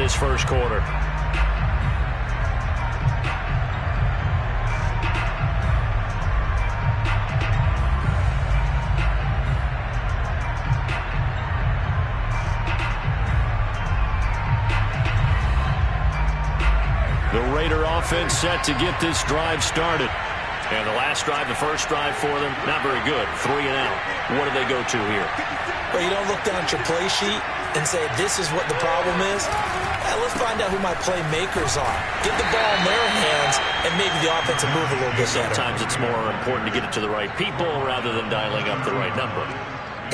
this first quarter. The Raider offense set to get this drive started. And the last drive, the first drive for them, not very good. 3 and out. What do they go to here? Well, you don't look down at your play sheet and say, this is what the problem is. Let's find out who my playmakers are. Get the ball in their hands, and maybe the offense will move a little bit better. Sometimes it's more important to get it to the right people rather than dialing up the right number.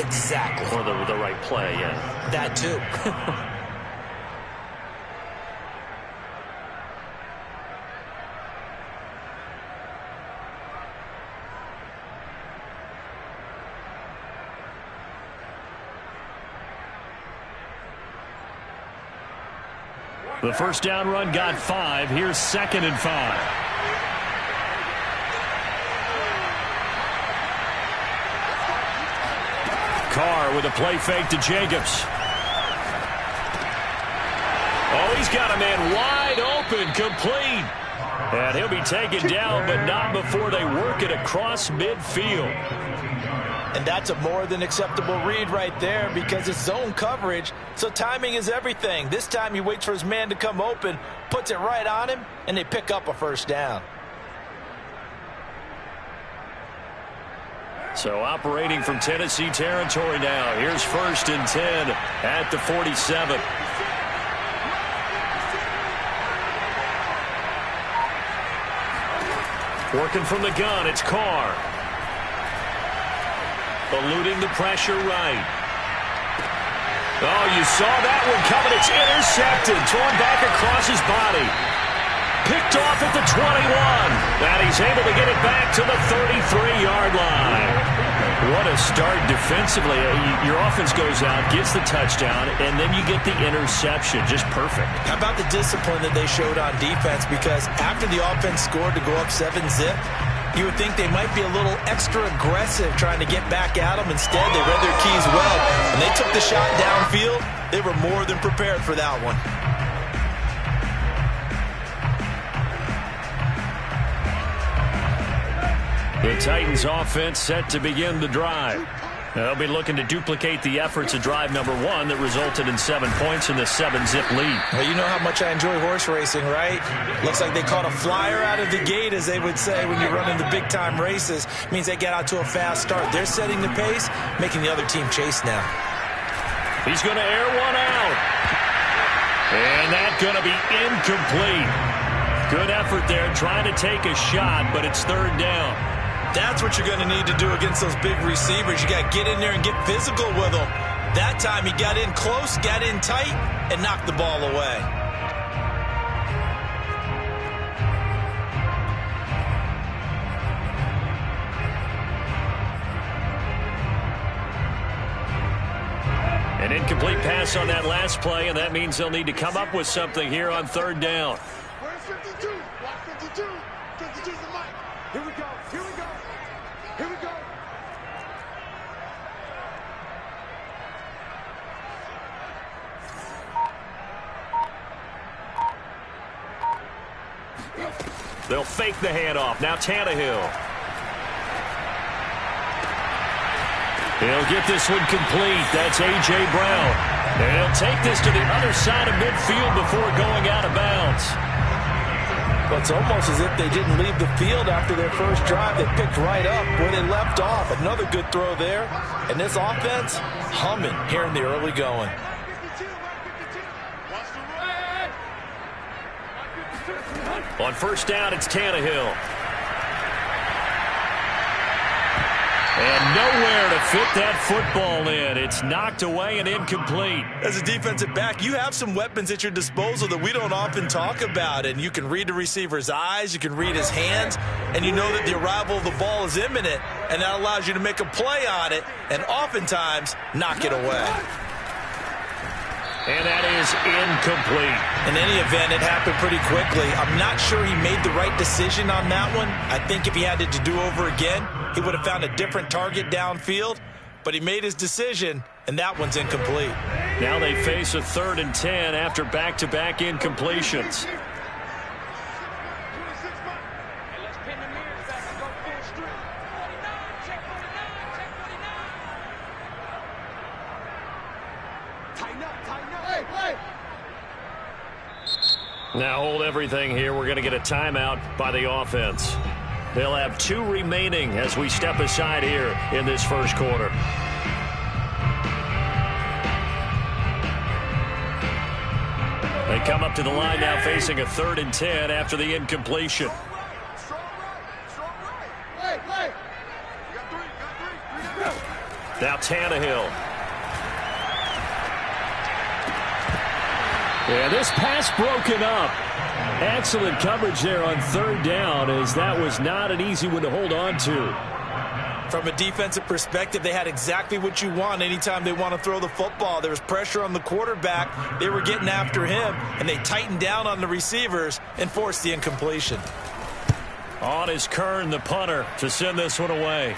Exactly. Or the right play, yeah. That too. The first down run got 5. Here's 2nd and 5. Carr with a play fake to Jacobs. Oh, he's got a man wide open, complete. And he'll be taken down, but not before they work it across midfield. And that's a more than acceptable read right there because it's zone coverage, so timing is everything. This time he waits for his man to come open, puts it right on him, and they pick up a first down. So operating from Tennessee territory now. Here's 1st and 10 at the 47. Working from the gun, it's Carr. Eluding the pressure right. Oh, you saw that one coming. It's intercepted. Torn back across his body. Picked off at the 21. And he's able to get it back to the 33-yard line. What a start defensively. Your offense goes out, gets the touchdown, and then you get the interception. Just perfect. How about the discipline that they showed on defense? Because after the offense scored to go up 7-zip, you would think they might be a little extra aggressive trying to get back at them. Instead, they read their keys well. When they took the shot downfield, they were more than prepared for that one. The Titans offense set to begin the drive. They'll be looking to duplicate the efforts of drive number 1 that resulted in 7 points in the 7-zip lead. Well, you know how much I enjoy horse racing, right? Looks like they caught a flyer out of the gate, as they would say when you're running the big-time races. It means they get out to a fast start. They're setting the pace, making the other team chase now. He's going to air one out. And that's going to be incomplete. Good effort there, trying to take a shot, but it's 3rd down. That's what you're going to need to do against those big receivers. You got to get in there and get physical with them. That time he got in close, got in tight, and knocked the ball away. An incomplete pass on that last play, and that means they'll need to come up with something here on 3rd down. Where's 52? Watch 52. 52's the mic. Here we go. Here we go. Here we go. They'll fake the handoff. Now Tannehill. He'll get this one complete. That's A.J. Brown. And he'll take this to the other side of midfield before going out of bounds. Well, it's almost as if they didn't leave the field after their first drive. They picked right up where they left off. Another good throw there. And this offense humming here in the early going. On 1st down, it's Tannehill. And nowhere to fit that football in. It's knocked away and incomplete. As a defensive back, you have some weapons at your disposal that we don't often talk about. And you can read the receiver's eyes, you can read his hands, and you know that the arrival of the ball is imminent, and that allows you to make a play on it and oftentimes knock it away. And that is incomplete. In any event, it happened pretty quickly. I'm not sure he made the right decision on that one. I think if he had it to do over again, he would have found a different target downfield. But he made his decision, and that one's incomplete. Now they face a 3rd and 10 after back-to-back incompletions. Now hold everything here. We're going to get a timeout by the offense. They'll have 2 remaining as we step aside here in this first quarter. They come up to the line now facing a 3rd and 10 after the incompletion. Now Tannehill. Yeah, this pass broken up. Excellent coverage there on 3rd down, as that was not an easy one to hold on to. From a defensive perspective, they had exactly what you want anytime they want to throw the football. There was pressure on the quarterback. They were getting after him, and they tightened down on the receivers and forced the incompletion. On is Kern, the punter, to send this one away.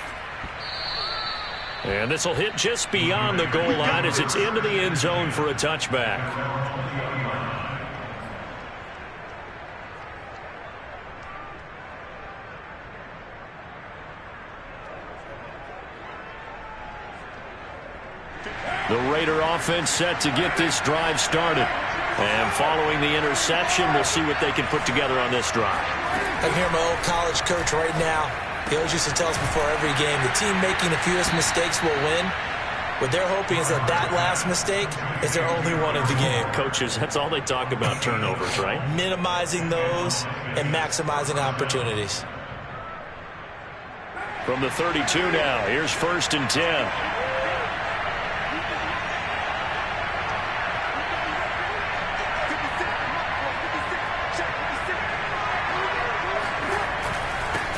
And this will hit just beyond the goal line as it's into the end zone for a touchback. The Raider offense set to get this drive started. And following the interception, we'll see what they can put together on this drive. I hear my old college coach right now. He always used to tell us before every game, the team making the fewest mistakes will win. What they're hoping is that last mistake is their only one of the game. Coaches, that's all they talk about, turnovers, right? Minimizing those and maximizing opportunities. From the 32 now, here's 1st and 10.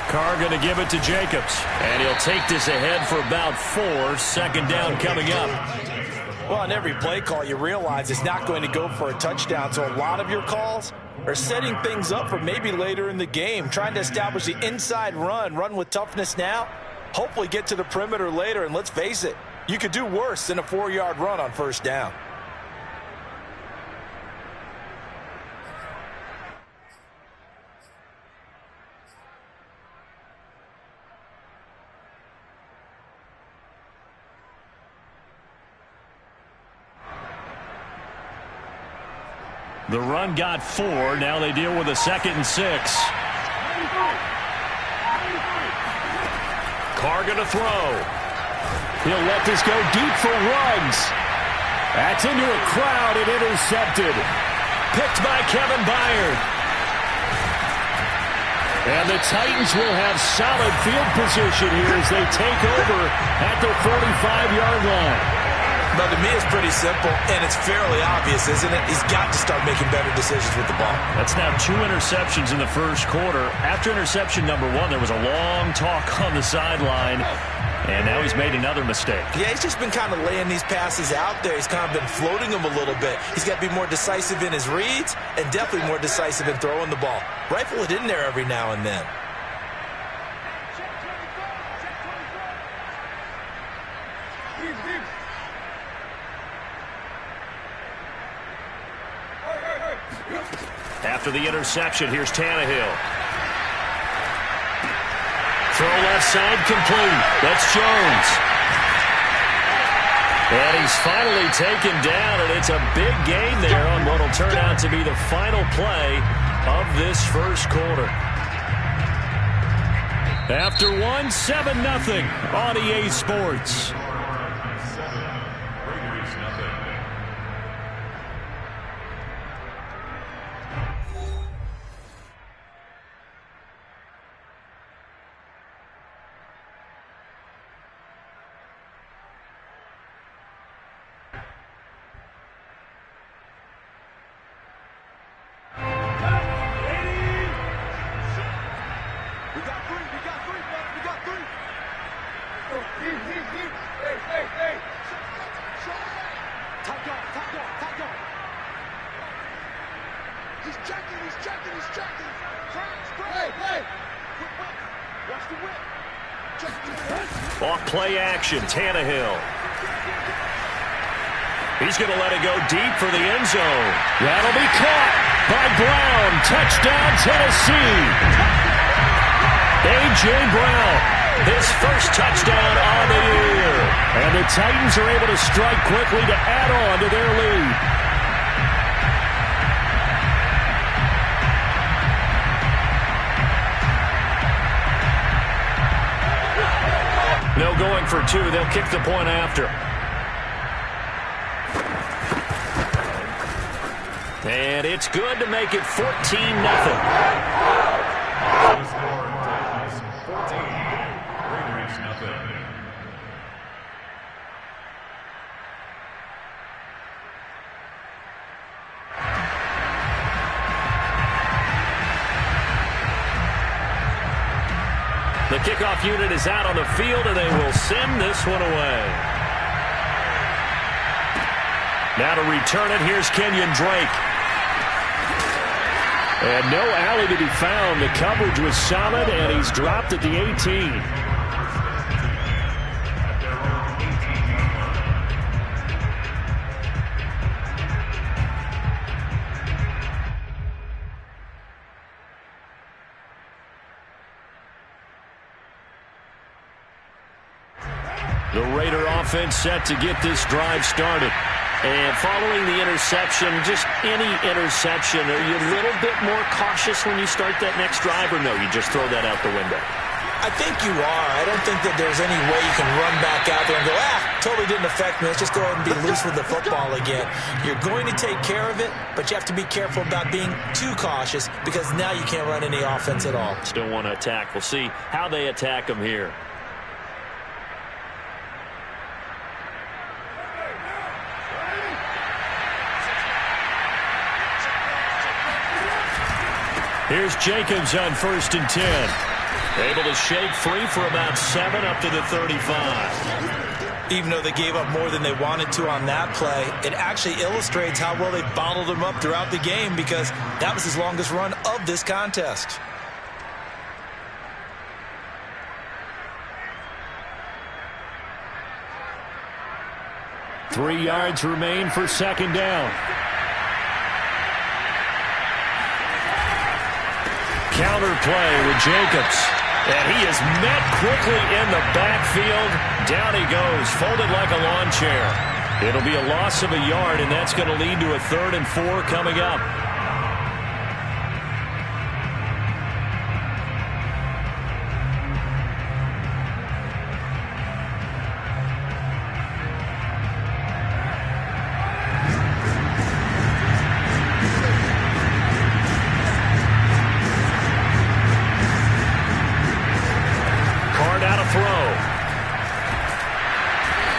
Carr going to give it to Jacobs. And he'll take this ahead for about 4. 2nd down coming up. Well, on every play call, you realize it's not going to go for a touchdown. So a lot of your calls are setting things up for maybe later in the game, trying to establish the inside run with toughness now, hopefully get to the perimeter later. And let's face it, you could do worse than a 4-yard run on 1st down. The run got 4. Now they deal with a 2nd and 6. Carr going to throw. He'll let this go deep for Ruggs. That's into a crowd and intercepted. Picked by Kevin Byard. And the Titans will have solid field position here as they take over at the 45-yard line. But to me, it's pretty simple, and it's fairly obvious, isn't it? He's got to start making better decisions with the ball. That's now 2 interceptions in the first quarter. After interception number 1, there was a long talk on the sideline, and now he's made another mistake. Yeah, he's just been kind of laying these passes out there. He's kind of been floating them a little bit. He's got to be more decisive in his reads and definitely more decisive in throwing the ball. Rifle it in there every now and then. After the interception, here's Tannehill. Throw left side complete. That's Jones. And he's finally taken down, and it's a big gain there on what will turn out to be the final play of this first quarter. After 1, 7-0 on EA Sports. Off play action, Tannehill. He's going to let it go deep for the end zone. That'll be caught by Brown. Touchdown, Tennessee. A.J. Brown, his first touchdown on the year. And the Titans are able to strike quickly to add on to their lead. No going for two. They'll kick the point after. And it's good to make it 14-0. The kickoff unit is out on the field, and they will send this one away. Now to return it, here's Kenyon Drake. And no alley to be found. The coverage was solid, and he's dropped at the 18. The Raider offense set to get this drive started. And following the interception, just any interception, are you a little bit more cautious when you start that next drive, or no, you just throw that out the window? I think you are. I don't think that there's any way you can run back out there and go, totally didn't affect me. Let's just go ahead and be loose with the football again. You're going to take care of it, but you have to be careful about being too cautious because now you can't run any offense at all. Still want to attack. We'll see how they attack them here. Here's Jacobs on 1st and 10. Able to shake free for about 7 up to the 35. Even though they gave up more than they wanted to on that play, it actually illustrates how well they bottled him up throughout the game because that was his longest run of this contest. Three yards remain for second down. Counter play with Jacobs. And he is met quickly in the backfield. Down he goes, folded like a lawn chair. It'll be a loss of a yard, and that's going to lead to a 3rd and 4 coming up.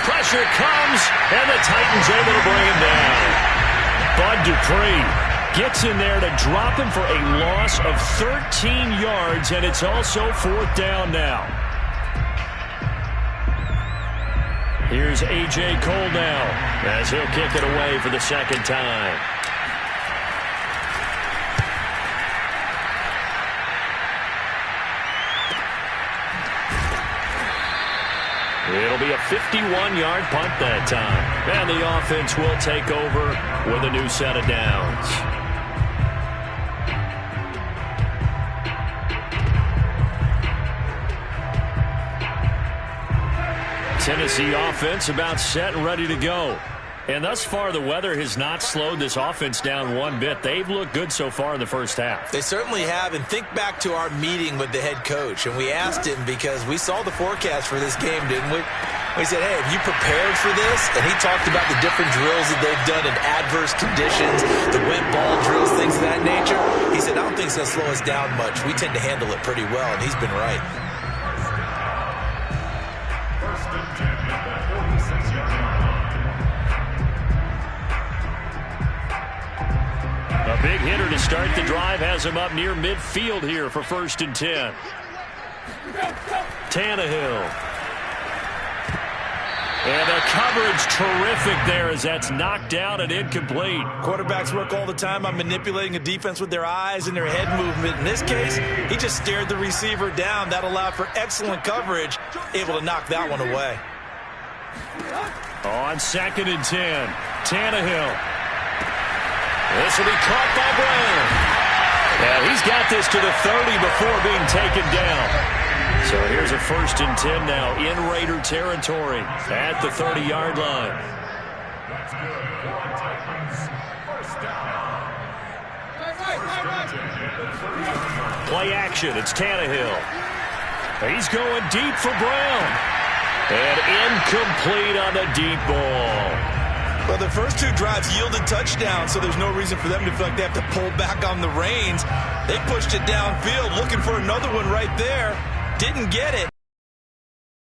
Pressure comes, and the Titans able to bring him down. Bud Dupree gets in there to drop him for a loss of 13 yards, and it's also 4th down now. Here's A.J. Cole now as he'll kick it away for the second time. It'll be a 51-yard punt that time. And the offense will take over with a new set of downs. Tennessee offense about set and ready to go. And thus far, the weather has not slowed this offense down one bit. They've looked good so far in the first half. They certainly have. And think back to our meeting with the head coach. And we asked him because we saw the forecast for this game, didn't we? We said, hey, have you prepared for this? And he talked about the different drills that they've done in adverse conditions, the wet ball drills, things of that nature. He said, I don't think it's going to slow us down much. We tend to handle it pretty well, and he's been right. A big hitter to start the drive has him up near midfield here for 1st and 10. Tannehill. And the coverage terrific there as that's knocked out and incomplete. Quarterbacks work all the time on manipulating a defense with their eyes and their head movement. In this case, he just stared the receiver down. That allowed for excellent coverage, able to knock that one away. On 2nd and 10. Tannehill. This will be caught by Brown. And he's got this to the 30 before being taken down. So here's a 1st and 10 now in Raider territory at the 30-yard line. Play action. It's Tannehill. He's going deep for Brown. And incomplete on the deep ball. Well, the first 2 drives yielded touchdowns, so there's no reason for them to feel like they have to pull back on the reins. They pushed it downfield, looking for another one right there. Didn't get it.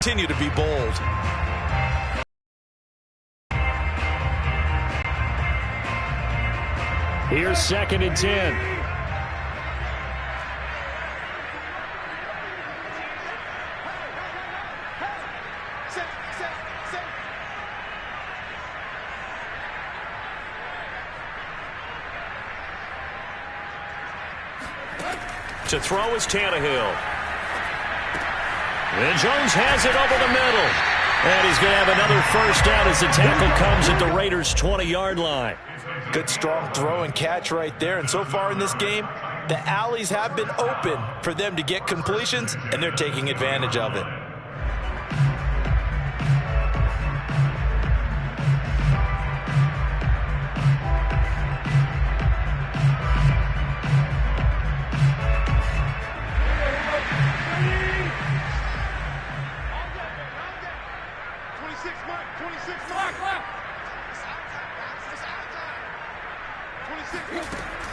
Continue to be bold. Here's 2nd and 10. To throw is Tannehill. And Jones has it over the middle. And he's going to have another 1st down as the tackle comes at the Raiders' 20-yard line. Good, strong throw and catch right there. And so far in this game, the alleys have been open for them to get completions, and they're taking advantage of it.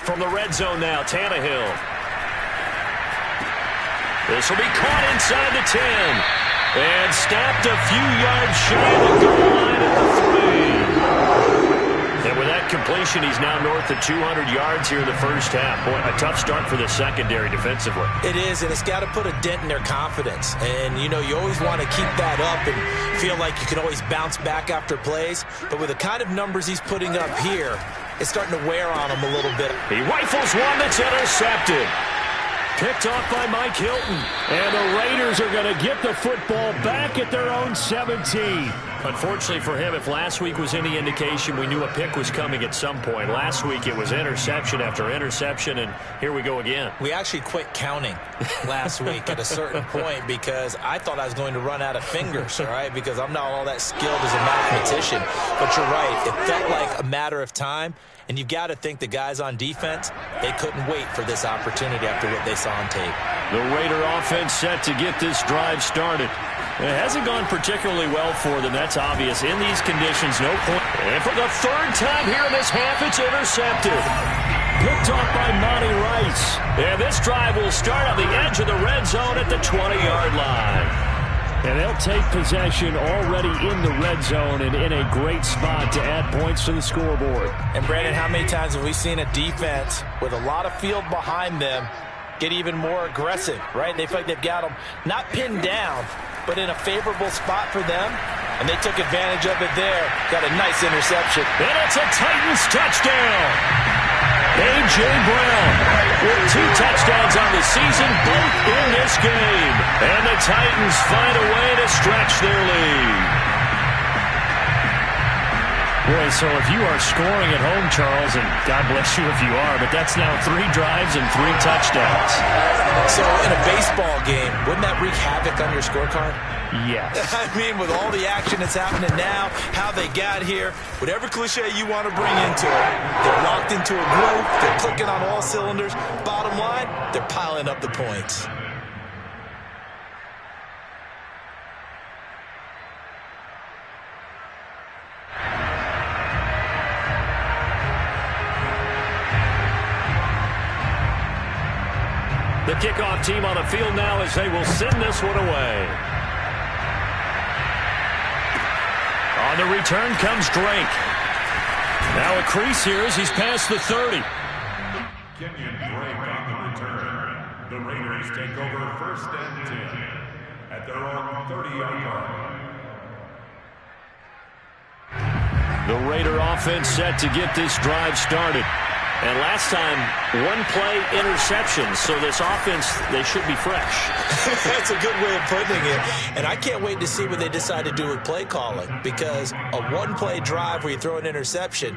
From the red zone now, Tannehill. This will be caught inside the 10. And snapped a few yards shy of the goal line at the 3. And with that completion, he's now north of 200 yards here in the first half. Boy, a tough start for the secondary defensively. It is, and it's got to put a dent in their confidence. And, you know, you always want to keep that up and feel like you can always bounce back after plays. But with the kind of numbers he's putting up here, it's starting to wear on him a little bit. He rifles one that's intercepted. Picked off by Mike Hilton. And the Raiders are going to get the football back at their own 17. Unfortunately for him, if last week was any indication, we knew a pick was coming at some point. Last week it was interception after interception, and here we go again. We actually quit counting last week at a certain point because I thought I was going to run out of fingers, all right, because I'm not all that skilled as a mathematician. But you're right. It felt like a matter of time. And you've got to think the guys on defense, they couldn't wait for this opportunity after what they saw on tape. The Raider offense set to get this drive started. It hasn't gone particularly well for them. That's obvious. In these conditions, no point. And for the 3rd time here in this half, it's intercepted. Picked off by Monty Rice. And this drive will start on the edge of the red zone at the 20-yard line. And they'll take possession already in the red zone and in a great spot to add points to the scoreboard. And, Brandon, how many times have we seen a defense with a lot of field behind them get even more aggressive, right? They feel like they've got them not pinned down, but in a favorable spot for them, and they took advantage of it there. Got a nice interception. And it's a Titans touchdown. A.J. Brown with 2 touchdowns on the season, both in this game. And the Titans find a way to stretch their lead. Boy, so if you are scoring at home, Charles, and God bless you if you are, but that's now 3 drives and 3 touchdowns. So in a baseball game, wouldn't that wreak havoc on your scorecard? Yes. I mean, with all the action that's happening now, how they got here, whatever cliche you want to bring into it, they're locked into a groove, they're clicking on all cylinders. Bottom line, they're piling up the points. The kickoff team on the field now as they will send this one away. On the return comes Drake. Now a crease here as he's past the 30. Kenyon Drake on the return. The Raiders take over 1st and 10 at their own 30-yard line. The Raider offense set to get this drive started. And last time, one-play interception. So this offense, they should be fresh. That's a good way of putting it. And I can't wait to see what they decide to do with play calling, because a one-play drive where you throw an interception,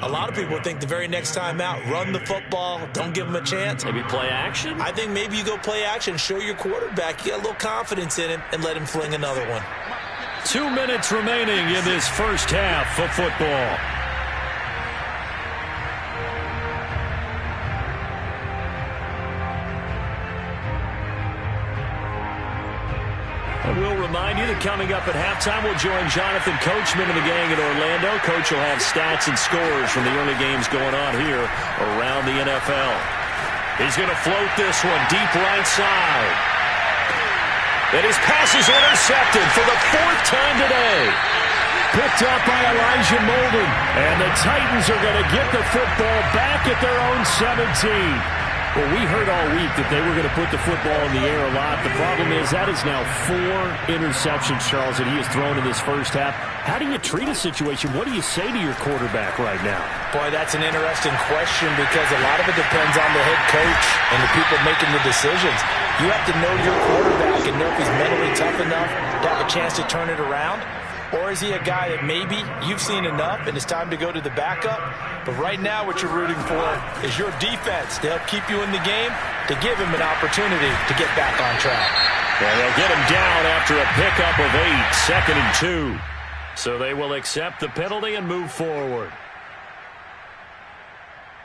a lot of people think the very next time out, run the football, don't give them a chance. Maybe play action? I think maybe you go play action, show your quarterback you got a little confidence in him, and let him fling another one. 2 minutes remaining in this first half of football. We'll remind you that coming up at halftime, we'll join Jonathan Coachman and the gang in Orlando. Coach will have stats and scores from the early games going on here around the NFL. He's going to float this one deep right side. And his pass is intercepted for the 4th time today. Picked up by Elijah Molden. And the Titans are going to get the football back at their own 17. Well, we heard all week that they were going to put the football in the air a lot. The problem is that is now 4 interceptions, Charles, that he has thrown in this first half. How do you treat a situation? What do you say to your quarterback right now? Boy, that's an interesting question, because a lot of it depends on the head coach and the people making the decisions. You have to know your quarterback and know if he's mentally tough enough to have a chance to turn it around. Or is he a guy that maybe you've seen enough and it's time to go to the backup? But right now what you're rooting for is your defense to help keep you in the game, to give him an opportunity to get back on track. Well, they'll get him down after a pickup of 8, 2nd and 2. So they will accept the penalty and move forward.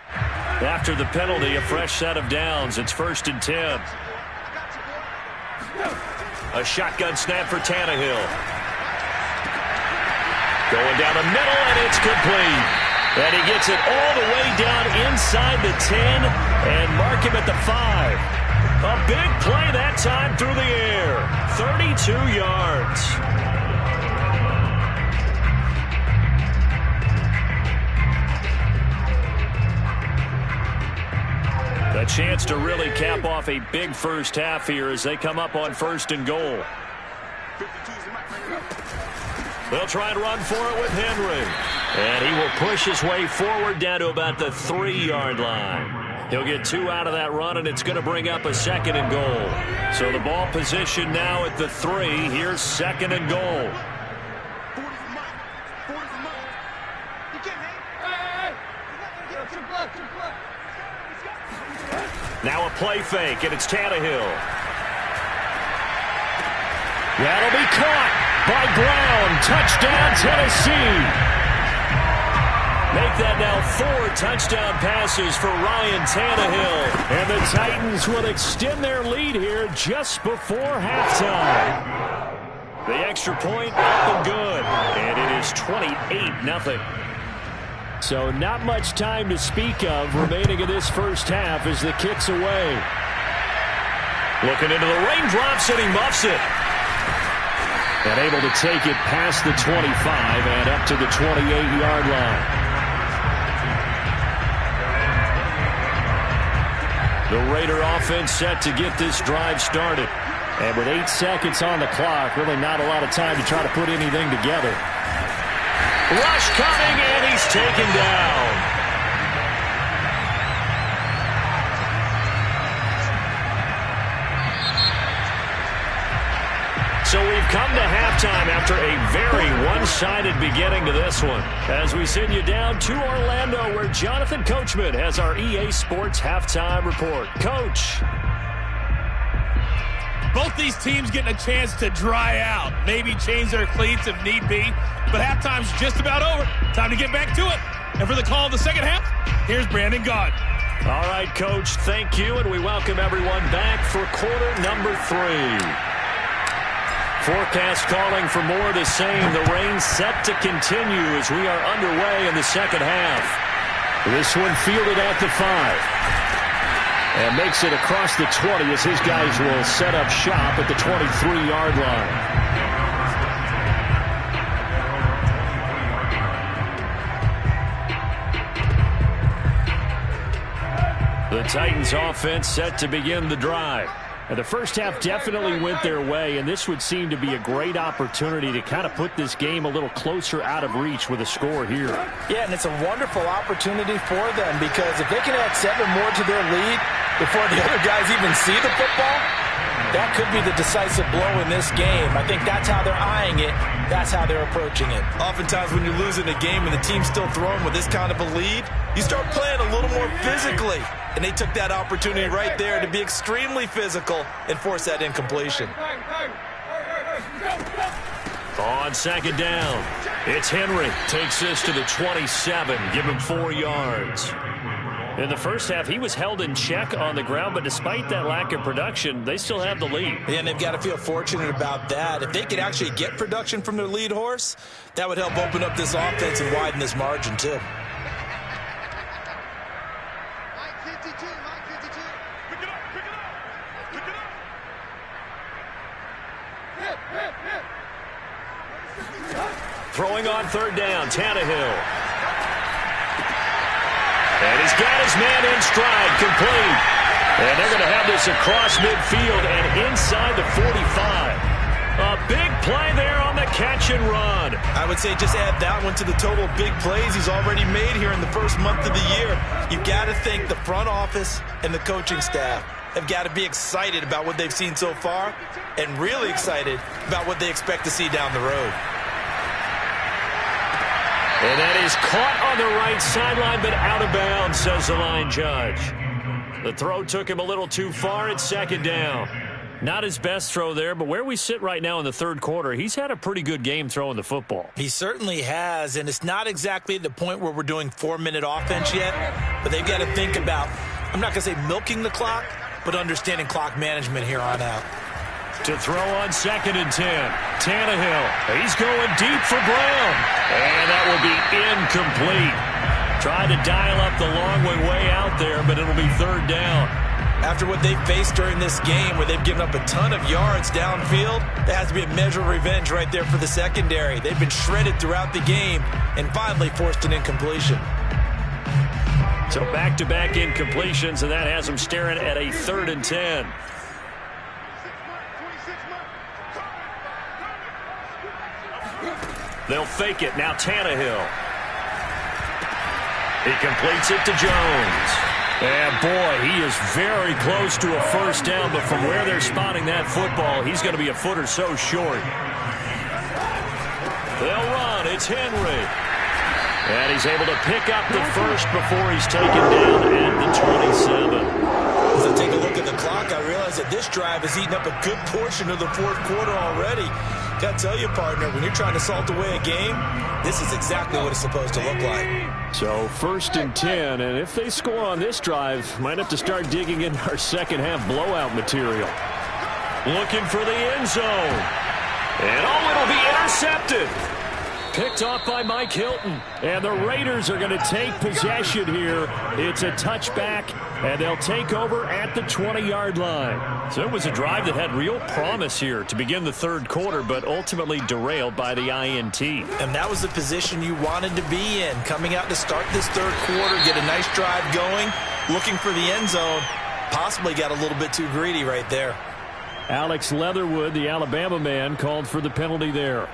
After the penalty, a fresh set of downs. It's 1st and 10. A shotgun snap for Tannehill. Going down the middle, and it's complete. And he gets it all the way down inside the 10 and mark him at the 5. A big play that time through the air. 32 yards. A chance to really cap off a big first half here as they come up on 1st and goal. They'll try and run for it with Henry. And he will push his way forward down to about the 3-yard line. He'll get 2 out of that run, and it's going to bring up a 2nd and goal. So the ball position now at the 3. Here's 2nd and goal. Now a play fake, and it's Tannehill. That'll be caught by Brown. Touchdown, Tennessee. Make that now 4 touchdown passes for Ryan Tannehill. And the Titans will extend their lead here just before halftime. The extra point up and good. And it is 28-0. So not much time to speak of remaining in this first half as the kick's away. Looking into the raindrops, and he muffs it. And able to take it past the 25 and up to the 28-yard line. The Raider offense set to get this drive started. And with 8 seconds on the clock, really not a lot of time to try to put anything together. Rush coming, and he's taken down. So we've come to halftime after a very one-sided beginning to this one. As we send you down to Orlando, where Jonathan Coachman has our EA Sports halftime report. Coach. Both these teams getting a chance to dry out, maybe change their cleats if need be. But halftime's just about over. Time to get back to it. And for the call of the second half, here's Brandon Gaudin. All right, Coach, thank you, and we welcome everyone back for quarter number 3. Forecast calling for more of the same. The rain set to continue as we are underway in the second half. This one fielded at the 5. And makes it across the 20 as his guys will set up shop at the 23-yard line. The Titans offense set to begin the drive. And the first half definitely went their way, and this would seem to be a great opportunity to kind of put this game a little closer out of reach with a score here. Yeah, and it's a wonderful opportunity for them because if they can add 7 more to their lead before the other guys even see the football, that could be the decisive blow in this game. I think that's how they're eyeing it. That's how they're approaching it. Oftentimes when you're losing a game and the team's still throwing with this kind of a lead, you start playing a little more physically. And they took that opportunity right there to be extremely physical and force that incompletion. On second down, it's Henry. Takes this to the 27. Give him 4 yards. In the first half, he was held in check on the ground, but despite that lack of production, they still have the lead. And they've got to feel fortunate about that. If they could actually get production from their lead horse, that would help open up this offense and widen this margin too. Throwing on third down, Tannehill. And he's got his man in stride, complete. And they're going to have this across midfield and inside the 45. A big play there on the catch and run. I would say just add that one to the total big plays he's already made here in the first month of the year. You've got to think the front office and the coaching staff have got to be excited about what they've seen so far and really excited about what they expect to see down the road. And that is caught on the right sideline, but out of bounds, says the line judge. The throw took him a little too far at second down. Not his best throw there, but where we sit right now in the third quarter, he's had a pretty good game throwing the football. He certainly has, and it's not exactly the point where we're doing 4-minute offense yet, but they've got to think about, I'm not going to say milking the clock, but understanding clock management here on out. To throw on second and 10. Tannehill. He's going deep for Brown. And that will be incomplete. Tried to dial up the long way out there, but it'll be third down. After what they've faced during this game, where they've given up a ton of yards downfield, there has to be a measure of revenge right there for the secondary. They've been shredded throughout the game and finally forced an incompletion. So back-to-back incompletions, and that has them staring at a third and 10. They'll fake it. Now Tannehill. He completes it to Jones. And boy, he is very close to a first down, but from where they're spotting that football, he's going to be a foot or so short. They'll run. It's Henry. And he's able to pick up the first before he's taken down at the 27. As I take a look at the clock, I realize that this drive has eaten up a good portion of the fourth quarter already. Got to tell you, partner, when you're trying to salt away a game, this is exactly what it's supposed to look like. So first and 10, and if they score on this drive, might have to start digging in our second half blowout material. Looking for the end zone. And it'll be intercepted. Picked off by Mike Hilton. And the Raiders are going to take possession here. It's a touchback, and they'll take over at the 20-yard line. So it was a drive that had real promise here to begin the third quarter, but ultimately derailed by the INT. And that was the position you wanted to be in. Coming out to start this third quarter, get a nice drive going, looking for the end zone. Possibly got a little bit too greedy right there. Alex Leatherwood, the Alabama man, called for the penalty there.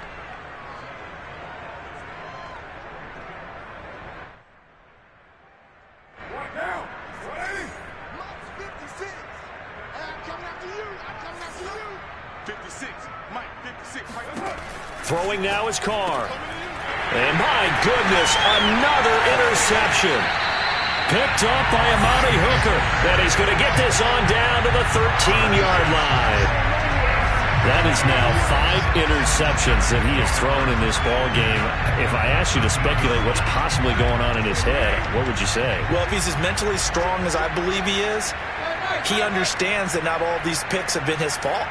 Throwing now is Carr. And my goodness, another interception. Picked up by Amani Hooker. And he's going to get this on down to the 13-yard line. That is now 5 interceptions that he has thrown in this ball game. If I asked you to speculate what's possibly going on in his head, what would you say? Well, if he's as mentally strong as I believe he is, he understands that not all of these picks have been his fault.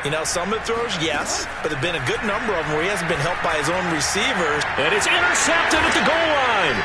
You know, some of the throws, yes, but there have been a good number of them where he hasn't been helped by his own receivers. And it's intercepted at the goal line.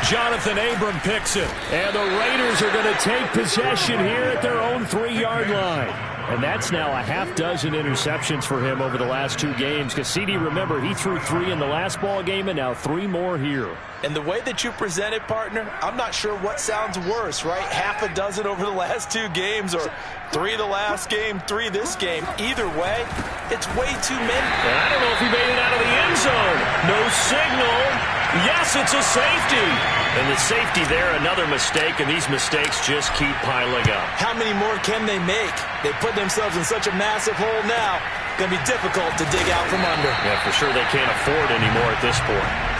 Jonathan Abram picks it. And the Raiders are going to take possession here at their own 3-yard line. And that's now a half dozen interceptions for him over the last 2 games. Because CD, remember, he threw 3 in the last ball game and now 3 more here. And the way that you present it, partner, I'm not sure what sounds worse, right? Half a dozen over the last 2 games or 3 the last game, 3 this game. Either way, it's way too many. And I don't know if he made it out of the end zone. No signal. Yes, it's a safety. And the safety there, another mistake, and these mistakes just keep piling up. How many more can they make? They put themselves in such a massive hole now. Going to be difficult to dig out from under. Yeah, for sure they can't afford anymore at this point.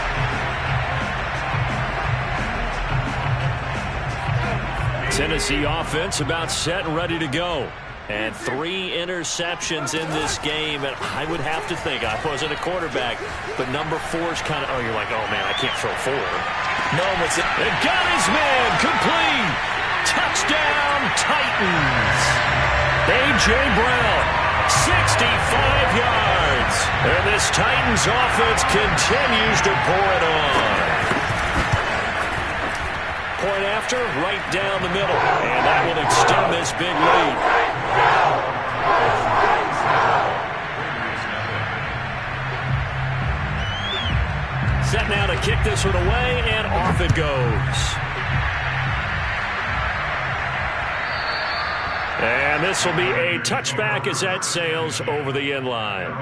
Tennessee offense about set and ready to go. And 3 interceptions in this game. And I would have to think, I wasn't a quarterback, but number 4's kind of, you're like, oh, man, I can't throw 4. No, it's it. They got his man complete. Touchdown, Titans. A.J. Brown, 65 yards. And this Titans offense continues to pour it on. Point after, right down the middle. And that will extend this big lead. Set now to kick this one away, and off it goes. And this will be a touchback as that sails over the end line.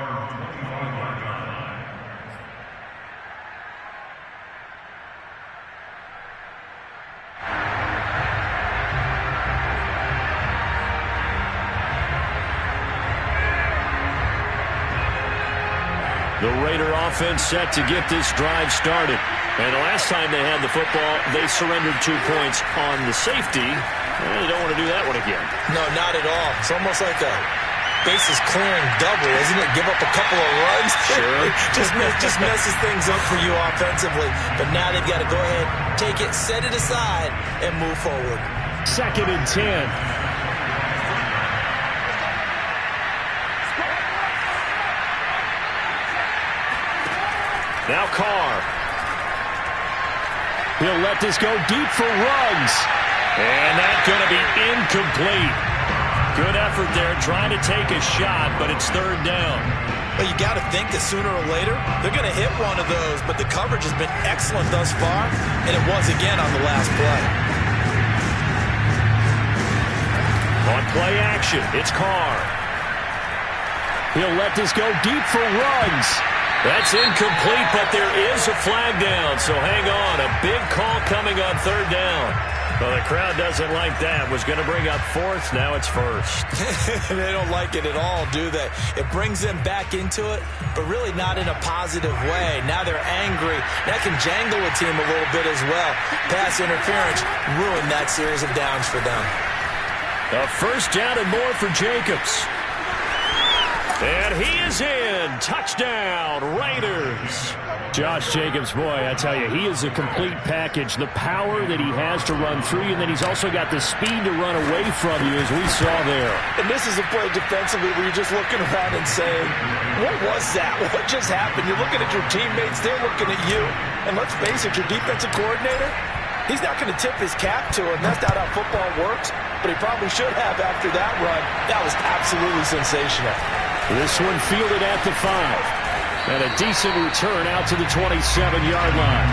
The Raider offense set to get this drive started. And the last time they had the football, they surrendered 2 points on the safety. They don't want to do that one again. No, not at all. It's almost like a bases clearing double, isn't it? Give up a couple of runs. Sure. just messes things up for you offensively. But now they've got to go ahead, take it, set it aside, and move forward. 2nd and 10. Now Carr. He'll let this go deep for Ruggs. And that's going to be incomplete. Good effort there trying to take a shot, but it's 3rd down. Well, you got to think that sooner or later they're going to hit one of those, but the coverage has been excellent thus far, and it was again on the last play. On play action, it's Carr. He'll let this go deep for Ruggs. That's incomplete, but there is a flag down, so hang on. A big call coming on 3rd down. Well, the crowd doesn't like that. Was going to bring up 4th. Now it's 1st. They don't like it at all, do they? It brings them back into it, but really not in a positive way. Now they're angry. That can jangle a team a little bit as well. Pass interference ruined that series of downs for them. A 1st down and more for Jacobs. And he is in. Touchdown, Raiders. Josh Jacobs, boy, I tell you, he is a complete package. The power that he has to run through you, and then he's also got the speed to run away from you, as we saw there. And this is a play defensively where you're just looking around and saying, what was that? What just happened? You're looking at your teammates. They're looking at you. And let's face it, your defensive coordinator, he's not going to tip his cap to him. That's not how football works. But he probably should have after that run. That was absolutely sensational. This one fielded at the 5. And a decent return out to the 27-yard line.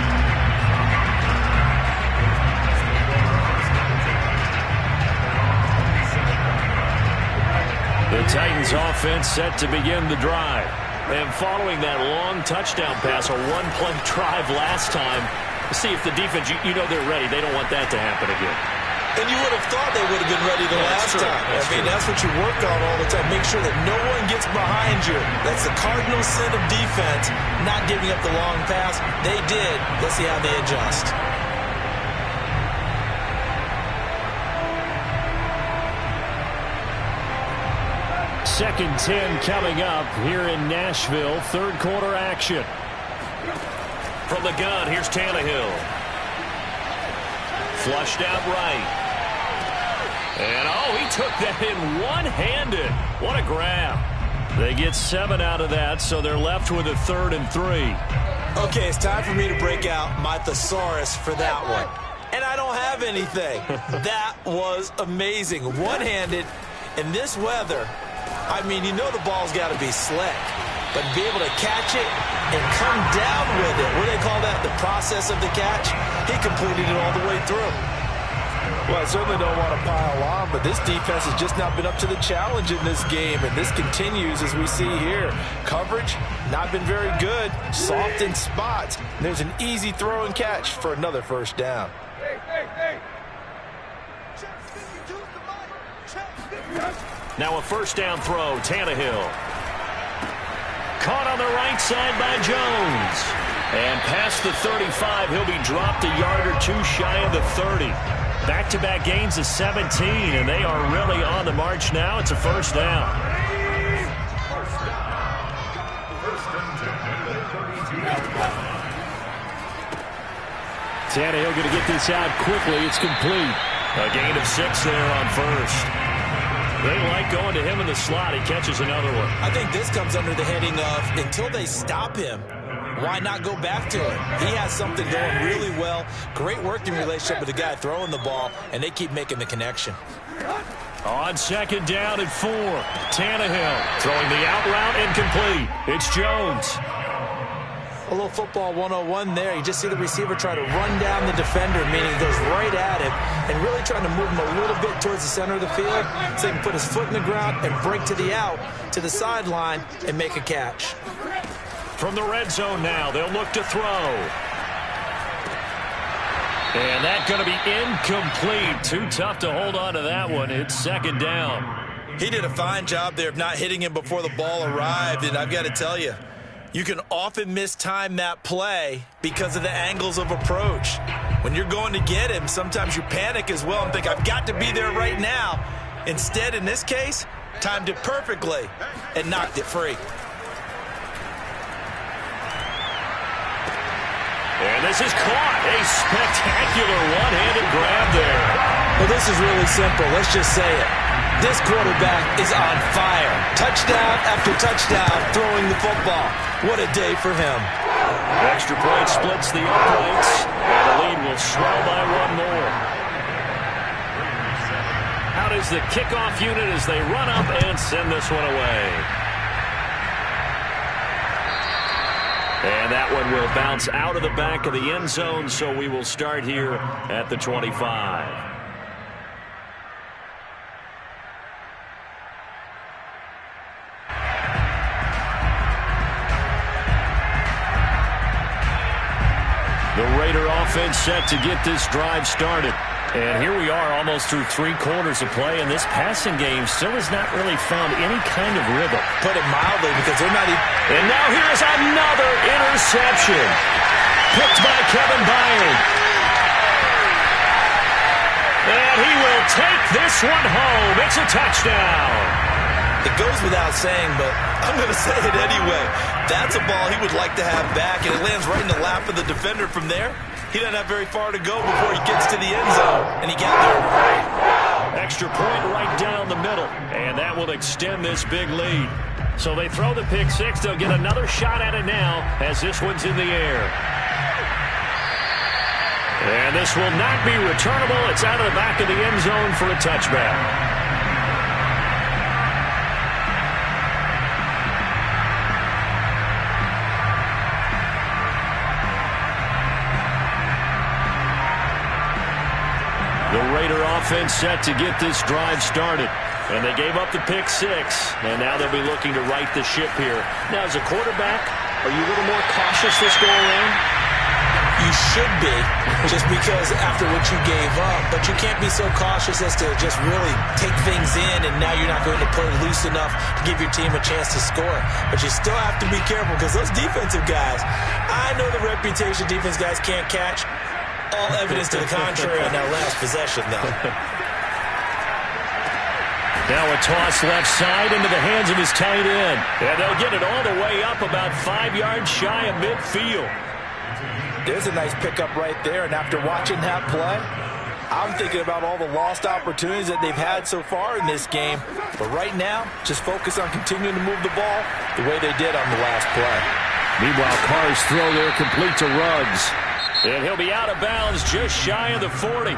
The Titans offense set to begin the drive. And following that long touchdown pass, a one-play drive last time, see if the defense, you know they're ready. They don't want that to happen again. And you would have thought they would have been ready the last time. That's what you work on all the time. Make sure that no one gets behind you. That's the cardinal sin of defense, not giving up the long pass. They did. Let's see how they adjust. Second 10 coming up here in Nashville. 3rd quarter action. From the gun, here's Tannehill. Flushed out right. And, he took that in one-handed. What a grab. They get 7 out of that, so they're left with a 3rd and 3. Okay, it's time for me to break out my thesaurus for that one. And I don't have anything. That was amazing. One-handed in this weather. I mean, you know the ball's got to be slick. But be able to catch it and come down with it. What do they call that? The process of the catch? He completed it all the way through. Well, I certainly don't want to pile on, but this defense has just not been up to the challenge in this game, and this continues as we see here. Coverage, not been very good, soft in spots. There's an easy throw and catch for another first down. Now a first down throw, Tannehill. Caught on the right side by Jones. And past the 35, he'll be dropped a yard or two shy of the 30. Back-to-back gains of 17, and they are really on the march now. It's a first down. Tannehill going to get this out quickly. It's complete. A gain of 6 there on first. They like going to him in the slot. He catches another one. I think this comes under the heading of until they stop him, why not go back to it? He has something going really well. Great working relationship with the guy throwing the ball, and they keep making the connection. On second down and 4, Tannehill throwing the out route incomplete. It's Jones. A little football 101 there. You just see the receiver try to run down the defender, meaning he goes right at him and really trying to move him a little bit towards the center of the field so he can put his foot in the ground and break to the out, to the sideline, and make a catch. From the red zone now, they'll look to throw. And that's going to be incomplete. Too tough to hold on to that one. It's second down. He did a fine job there of not hitting him before the ball arrived, and I've got to tell you, you can often mistime that play because of the angles of approach. When you're going to get him, sometimes you panic as well and think, I've got to be there right now. Instead, in this case, timed it perfectly and knocked it free. And this is caught. A spectacular one-handed grab there. Well, this is really simple. Let's just say it. This quarterback is on fire. Touchdown after touchdown throwing the football. What a day for him. Extra point splits the uprights, and the lead will swell by one more. Out is the kickoff unit as they run up and send this one away. And that one will bounce out of the back of the end zone, so we will start here at the 25. The Raider offense set to get this drive started. And here we are almost through 3 quarters of play, and this passing game still has not really found any kind of rhythm. Put it mildly, because they're not even... And now here's another interception. Picked by Kevin Byard. And he will take this one home. It's a touchdown. It goes without saying, but I'm going to say it anyway. That's a ball he would like to have back, and it lands right in the lap of the defender from there. He doesn't have very far to go before he gets to the end zone, and he got there. Extra point right down the middle, and that will extend this big lead. So they throw the pick six. They'll get another shot at it now as this one's in the air. And this will not be returnable. It's out of the back of the end zone for a touchback. The Raider offense set to get this drive started. And they gave up the pick six. And now they'll be looking to right the ship here. Now, as a quarterback, are you a little more cautious this go around? You should be, just because after what you gave up. But you can't be so cautious as to just really take things in, and now you're not going to play loose enough to give your team a chance to score. But you still have to be careful, because those defensive guys, I know the reputation defense guys can't catch. All evidence to the contrary on that last possession, though. Now a toss left side into the hands of his tight end. And they'll get it all the way up about 5 yards shy of midfield. There's a nice pickup right there, and after watching that play, I'm thinking about all the lost opportunities that they've had so far in this game. But right now, just focus on continuing to move the ball the way they did on the last play. Meanwhile, Carr's throw there complete to Ruggs. And he'll be out of bounds just shy of the 40.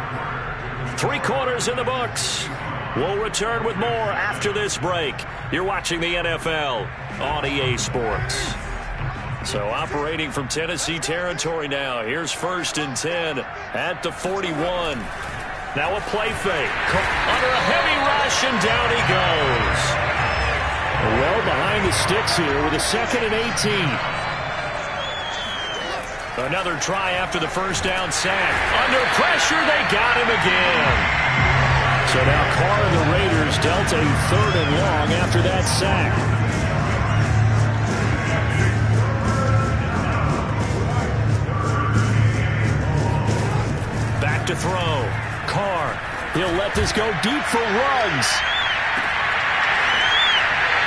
3 quarters in the books. We'll return with more after this break. You're watching the NFL on EA Sports. So operating from Tennessee territory now. Here's 1st and 10 at the 41. Now a play fake. Under a heavy rush, and down he goes. Well behind the sticks here with a 2nd and 18. Another try after the first down sack. Under pressure, they got him again. So now Carr and the Raiders dealt a 3rd and long after that sack. Back to throw. Carr. He'll let this go deep for Ruggs.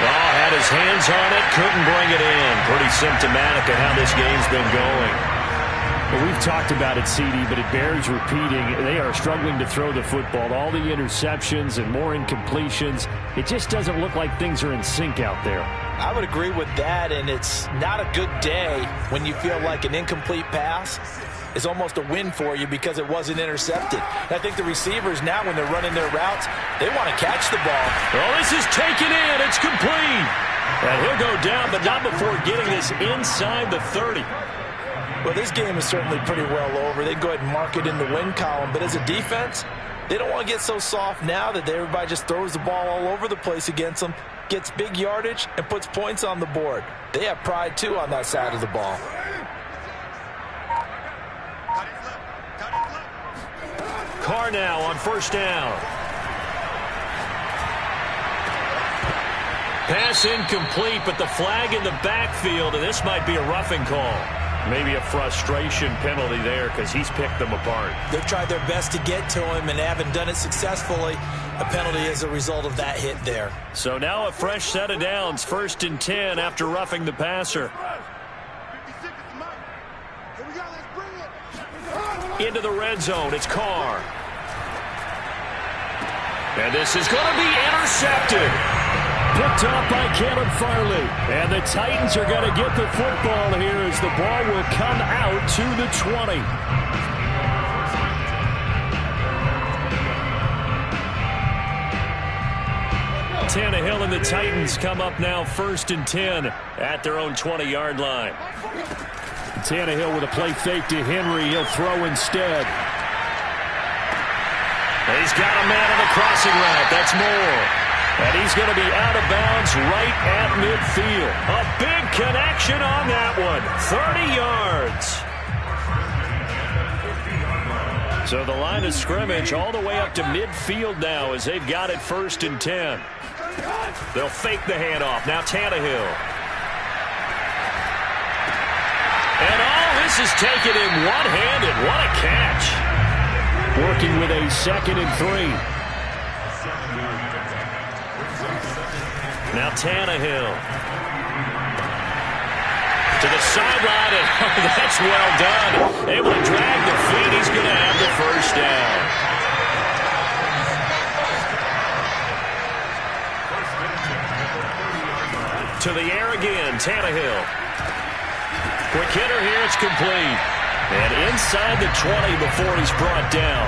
Oh, had his hands on it, couldn't bring it in. Pretty symptomatic of how this game's been going. Well, we've talked about it, CD, but it bears repeating. They are struggling to throw the football. All the interceptions and more incompletions. It just doesn't look like things are in sync out there. I would agree with that, and it's not a good day when you feel like an incomplete pass is almost a win for you because it wasn't intercepted. And I think the receivers now, when they're running their routes, they want to catch the ball. Oh, this is taken in. It's complete. And he'll go down, but not before getting this inside the 30. Well, this game is certainly pretty well over. They go ahead and mark it in the win column. But as a defense, they don't want to get so soft now that everybody just throws the ball all over the place against them, gets big yardage, and puts points on the board. They have pride, too, on that side of the ball. Carr now on 1st down. Pass incomplete, but the flag in the backfield, and this might be a roughing call. Maybe a frustration penalty there because he's picked them apart. They've tried their best to get to him and haven't done it successfully. A penalty as a result of that hit there. So now a fresh set of downs. 1st and 10 after roughing the passer. Into the red zone. It's Carr. And this is going to be intercepted. Picked off by Caleb Farley. And the Titans are going to get the football here as the ball will come out to the 20. Tannehill and the Titans come up now 1st and 10 at their own 20-yard line. Tannehill with a play fake to Henry. He'll throw instead. He's got a man on the crossing route. That's Moore. And he's going to be out of bounds right at midfield. A big connection on that one. 30 yards. So the line of scrimmage all the way up to midfield now as they've got it 1st and 10. They'll fake the handoff. Now Tannehill. And all this is taken in one-handed. What a catch. Working with a 2nd and 3. Now Tannehill. To the sideline, and that's well done. Able to drag the feet. He's going to have the 1st down. To the air again, Tannehill. Quick hitter here, it's complete. And inside the 20 before he's brought down.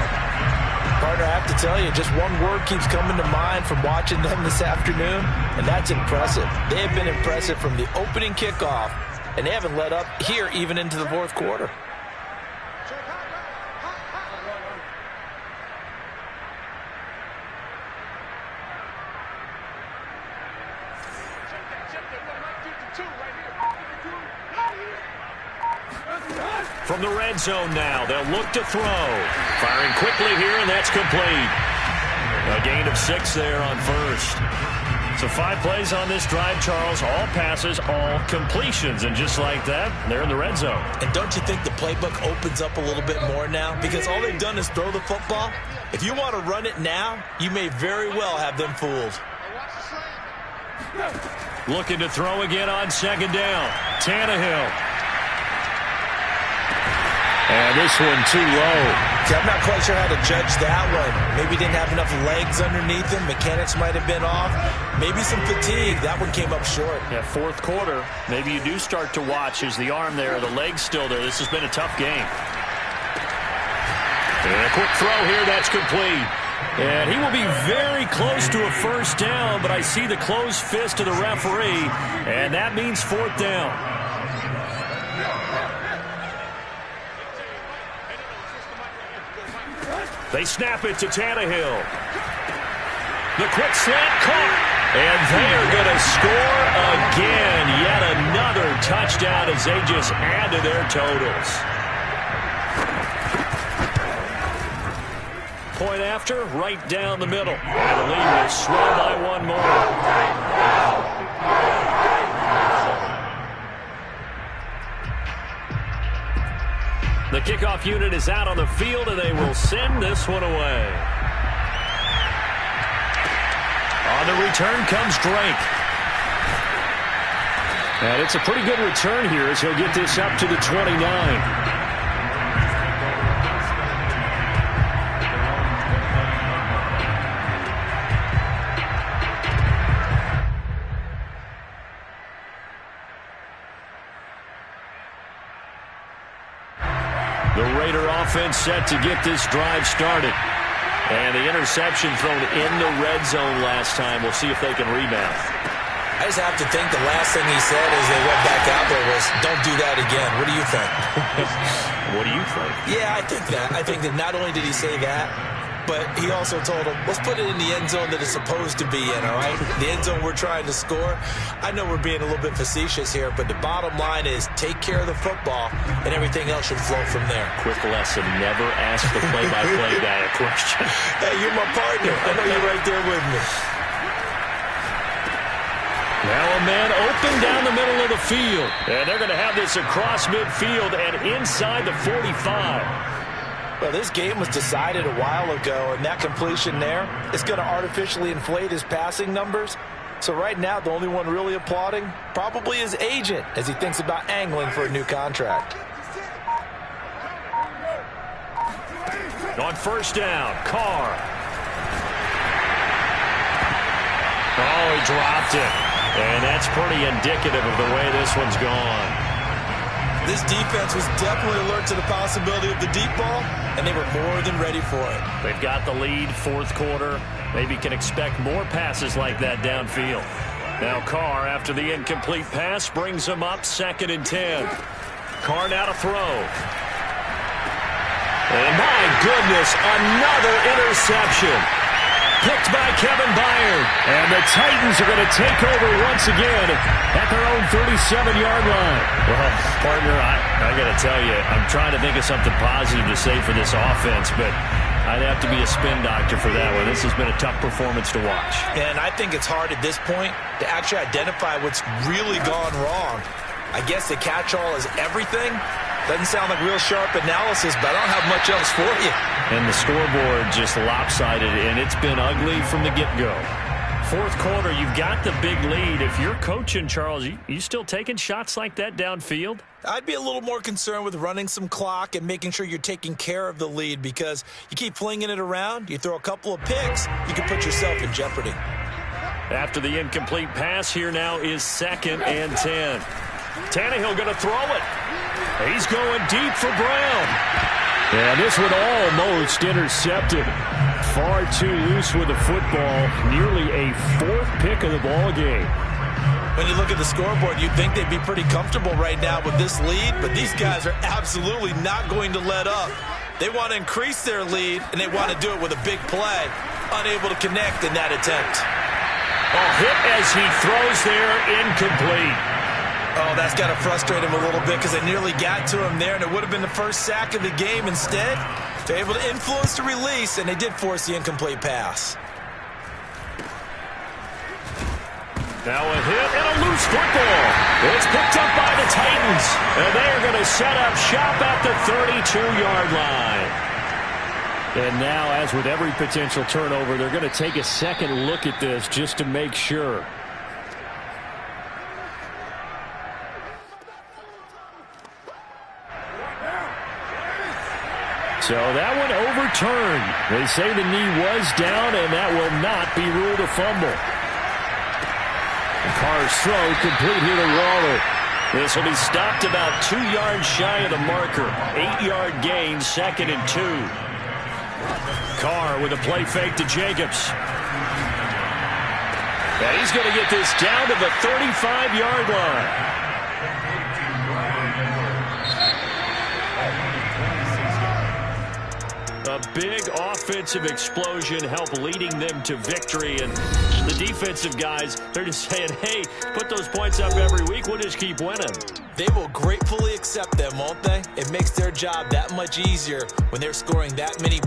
Partner, I have to tell you, just one word keeps coming to mind from watching them this afternoon, and that's impressive. They have been impressive from the opening kickoff, and they haven't let up here even into the 4th quarter. From the red zone now, they'll look to throw. Firing quickly here, and that's complete. A gain of 6 there on 1st. So 5 plays on this drive, Charles. All passes, all completions. And just like that, they're in the red zone. And don't you think the playbook opens up a little bit more now? Because all they've done is throw the football. If you want to run it now, you may very well have them fooled. Looking to throw again on 2nd down. Tannehill. And this one too low. See, I'm not quite sure how to judge that one. Maybe didn't have enough legs underneath him. Mechanics might have been off. Maybe some fatigue. That one came up short. Yeah, fourth quarter. Maybe you do start to watch. Is the arm there, the leg's still there. This has been a tough game. And a quick throw here. That's complete. And he will be very close to a first down, but I see the closed fist of the referee, and that means fourth down. They snap it to Tannehill. The quick slant caught. And they are going to score again. Yet another touchdown as they just add to their totals. Point after, right down the middle. And the lead will swell by one more. The kickoff unit is out on the field, and they will send this one away. On the return comes Drake. And it's a pretty good return here as he'll get this up to the 29. The Raider offense set to get this drive started. And the interception thrown in the red zone last time. We'll see if they can rebound. I just have to think the last thing he said as they went back out there was, don't do that again. What do you think? What do you think? Yeah, I think that. I think that not only did he say that, but he also told him, let's put it in the end zone that it's supposed to be in, all right? The end zone we're trying to score. I know we're being a little bit facetious here, but the bottom line is take care of the football, and everything else should flow from there. Quick lesson, never ask the play-by-play guy a question. Hey, you're my partner. I know you're right there with me. Now a man open down the middle of the field. And they're going to have this across midfield and inside the 45. Well, this game was decided a while ago, and that completion there is going to artificially inflate his passing numbers. So right now, the only one really applauding probably his agent as he thinks about angling for a new contract. On first down, Carr. Oh, he dropped it. And that's pretty indicative of the way this one's gone. This defense was definitely alert to the possibility of the deep ball, and they were more than ready for it. They've got the lead, fourth quarter. Maybe can expect more passes like that downfield. Now Carr, after the incomplete pass, brings them up 2nd and 10. Carr now to throw. And my goodness, another interception. Picked by Kevin Byard. And the Titans are going to take over once again at their own 37-yard line. Well, partner, I got to tell you, I'm trying to think of something positive to say for this offense, but I'd have to be a spin doctor for that one. This has been a tough performance to watch. And I think it's hard at this point to actually identify what's really gone wrong. I guess the catch-all is everything. Doesn't sound like real sharp analysis, but I don't have much else for you. And the scoreboard just lopsided, and it's been ugly from the get-go. Fourth quarter, you've got the big lead. If you're coaching, Charles, you still taking shots like that downfield? I'd be a little more concerned with running some clock and making sure you're taking care of the lead, because you keep flinging it around, you throw a couple of picks, you can put yourself in jeopardy. After the incomplete pass, here now is 2nd and 10. Tannehill going to throw it. He's going deep for Brown. And this one almost intercepted. Far too loose with the football. Nearly a 4th pick of the ball game. When you look at the scoreboard, you'd think they'd be pretty comfortable right now with this lead, but these guys are absolutely not going to let up. They want to increase their lead, and they want to do it with a big play. Unable to connect in that attempt. A hit as he throws there, incomplete. Oh, that's got to frustrate him a little bit because they nearly got to him there, and it would have been the first sack of the game. Instead, they're able to influence the release, and they did force the incomplete pass. Now a hit and a loose football. It's picked up by the Titans, and they are going to set up shop at the 32-yard line. And now, as with every potential turnover, they're going to take a second look at this just to make sure. So that one overturned. They say the knee was down, and that will not be ruled a fumble. Carr's throw complete here to Waller. This will be stopped about 2 yards shy of the marker. 8-yard gain, 2nd and 2. Carr with a play fake to Jacobs. And he's going to get this down to the 35-yard line. A big offensive explosion helped leading them to victory. And the defensive guys, they're just saying, hey, put those points up every week. We'll just keep winning. They will gratefully accept them, won't they? It makes their job that much easier when they're scoring that many